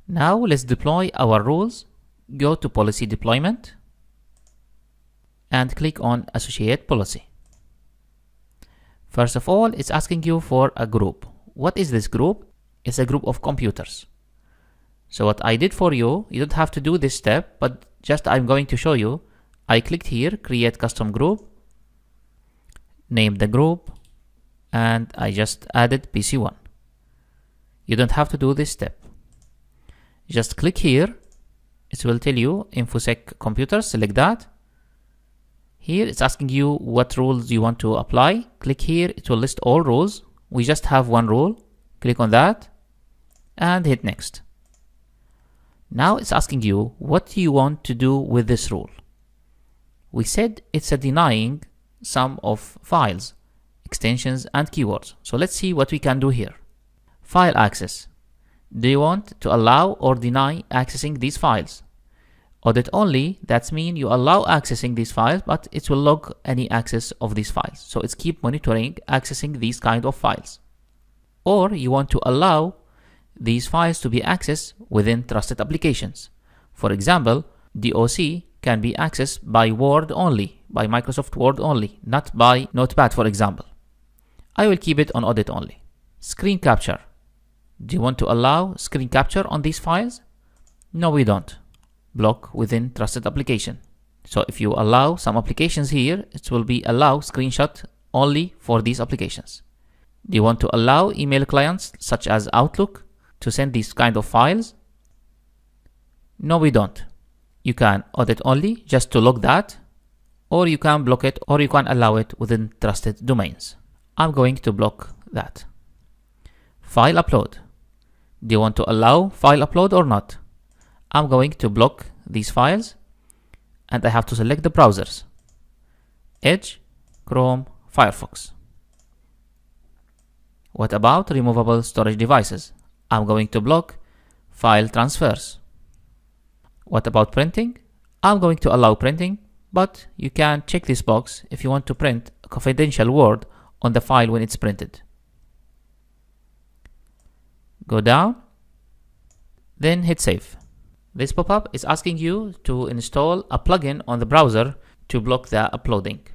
Now let's deploy our rules. Go to Policy Deployment and click on Associate Policy. First of all, it's asking you for a group. What is this group? It's a group of computers. So what I did for you, you don't have to do this step, but just I'm going to show you. I clicked here, Create Custom Group, named the group, and I just added PC1. You don't have to do this step. Just click here. It will tell you InfoSec computers, select that. Here it's asking you what rules you want to apply. Click here, it will list all rules. We just have one rule. Click on that and hit next. Now it's asking you what do you want to do with this rule. We said it's a denying some of files, extensions and keywords. So let's see what we can do here. File access. Do you want to allow or deny accessing these files? Audit only, that means you allow accessing these files, but it will log any access of these files. So it's keep monitoring accessing these kind of files. Or you want to allow these files to be accessed within trusted applications. For example, DOC can be accessed by Word only, by Microsoft Word only, not by Notepad, for example. I will keep it on audit only. Screen capture. Do you want to allow screen capture on these files? No, we don't. Block within trusted application. So if you allow some applications here, it will be allow screenshot only for these applications. Do you want to allow email clients such as Outlook to send these kind of files? No, we don't. You can audit only just to log that, or you can block it, or you can allow it within trusted domains. I'm going to block that. File upload. Do you want to allow file upload or not? I'm going to block these files, and I have to select the browsers: Edge, Chrome, Firefox. What about removable storage devices? I'm going to block file transfers. What about printing? I'm going to allow printing, but you can check this box if you want to print a confidential word on the file when it's printed. Go down, then hit save. This pop-up is asking you to install a plugin on the browser to block the uploading.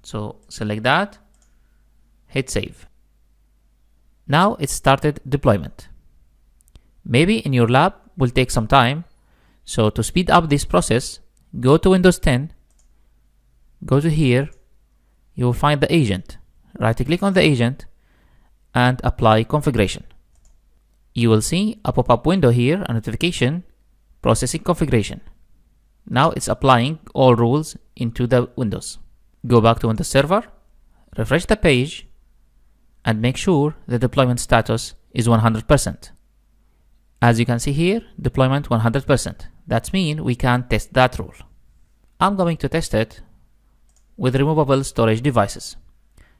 So select that, hit save. Now it started deployment. Maybe in your lab will take some time. So to speed up this process, go to Windows 10, go to here, you will find the agent. Right click on the agent and apply configuration. You will see a pop-up window here, a notification, processing configuration. Now it's applying all rules into the Windows. Go back to Windows Server, refresh the page, and make sure the deployment status is 100%. As you can see here, deployment 100%. That means we can test that rule. I'm going to test it with removable storage devices.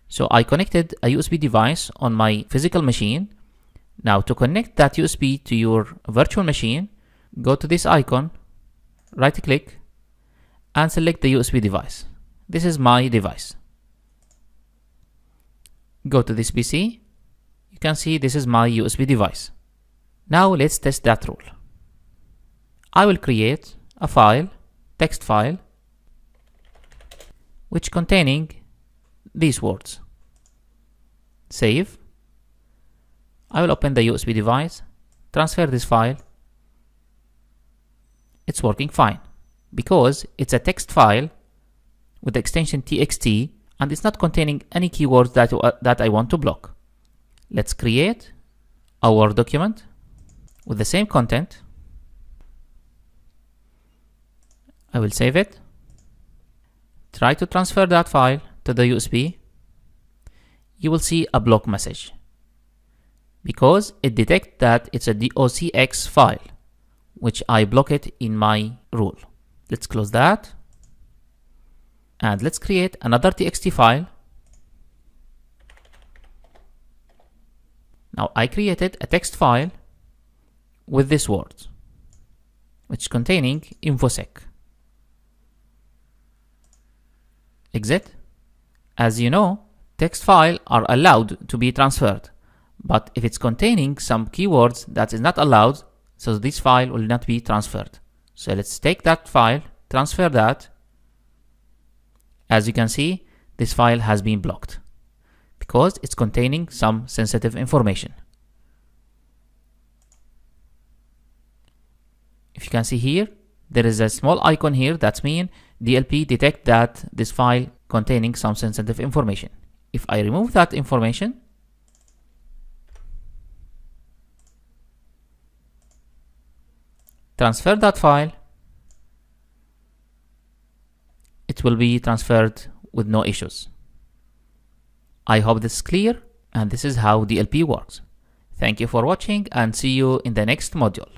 So I connected a USB device on my physical machine. Now to connect that USB to your virtual machine, go to this icon, right click, and select the USB device. This is my device. Go to this PC. You can see this is my USB device. Now let's test that rule. I will create a file, text file, which containing these words. Save. I will open the USB device, transfer this file. It's working fine because it's a text file with the extension txt, and it's not containing any keywords that I want to block. Let's create a Word document with the same content. I will save it. Try to transfer that file to the USB. You will see a block message because it detects that it's a docx file, which I block it in my rule. Let's close that. And let's create another txt file. Now I created a text file with this word, which containing InfoSec. Exit. As you know, text files are allowed to be transferred, but if it's containing some keywords that is not allowed, So this file will not be transferred. So let's take that file, transfer that. As you can see, this file has been blocked because it's containing some sensitive information. If you can see here, there is a small icon here. That means DLP detect that this file containing some sensitive information. If I remove that information, transfer that file, it will be transferred with no issues. I hope this is clear, and this is how DLP works. Thank you for watching and see you in the next module.